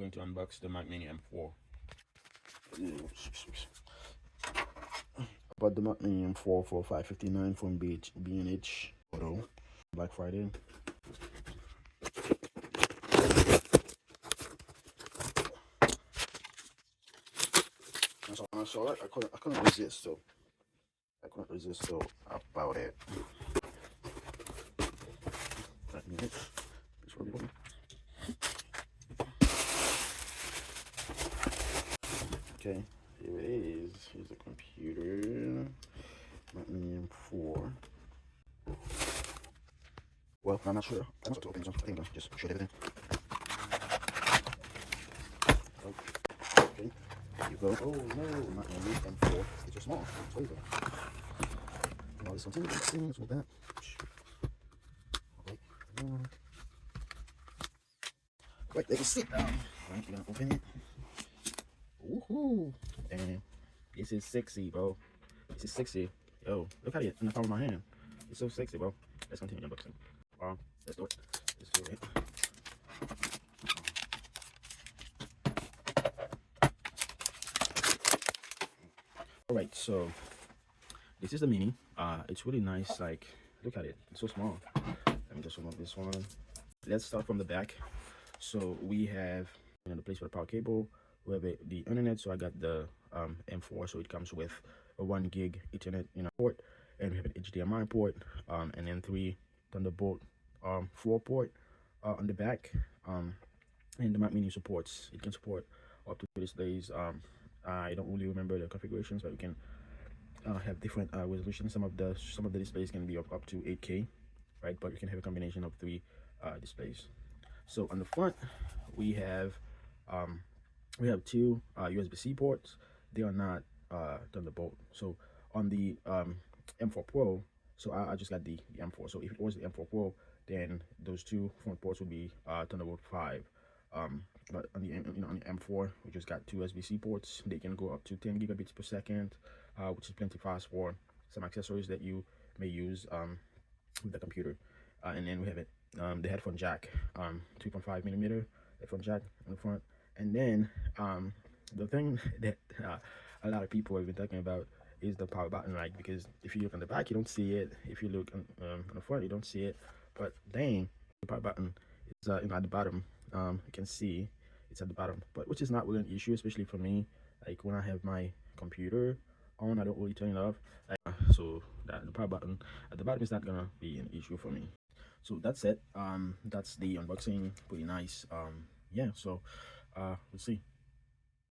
going to unbox the Mac Mini M4. Bought the Mac Mini M4 for $559 from B&H Auto Black Friday. So when I saw it, I couldn't resist. So about it. Okay, here it is. Here's the computer. Mac Mini M4. Well, I'm not sure. I'm not sure to open this one. I think I just showed everything. Okay, here you go. Oh no, Mac Mini M4. It's too small. It's way big. Now this continue things with that. Wait, they can sit down. Alright, you're gonna open it. Woohoo! Damn, this is sexy, bro. This is sexy. Yo, look at it in the palm of my hand. It's so sexy, bro. Let's continue unboxing. Let's do it. Let's do it. Alright, so this is the Mini. It's really nice. Like, look at it. It's so small. Let me just remove this one. Let's start from the back. So we have, the place for the power cable. We have the internet. So I got the M4. So it comes with a 1 gig Ethernet port, and we have an HDMI port, and then 3 Thunderbolt 4 port on the back. And the Mac Mini supports. It can support up to 3 displays. I don't really remember the configurations, but we can have different resolutions. Some of the displays can be up to 8K, right? But you can have a combination of 3 displays. So on the front, we have 2 USB-C ports. They are not Thunderbolt. So on the M4 Pro, so I just got the M4. So if it was the M4 Pro, then those 2 front ports would be Thunderbolt 5. But on the on the M4, we just got 2 USB-C ports. They can go up to 10 gigabits per second, which is plenty fast for some accessories that you may use with the computer. And then we have the headphone jack, 3.5 millimeter headphone jack in the front. And then the thing that a lot of people have been talking about is the power button, right? Because if you look on the back, you don't see it. If you look on the front, you don't see it. But dang, the power button is at the bottom. You can see it's at the bottom, but which is not really an issue, especially for me. Like when I have my computer on, I don't really turn it off. So that the power button at the bottom is not gonna be an issue for me. So that's it. That's the unboxing. Pretty nice. Yeah. So we'll see.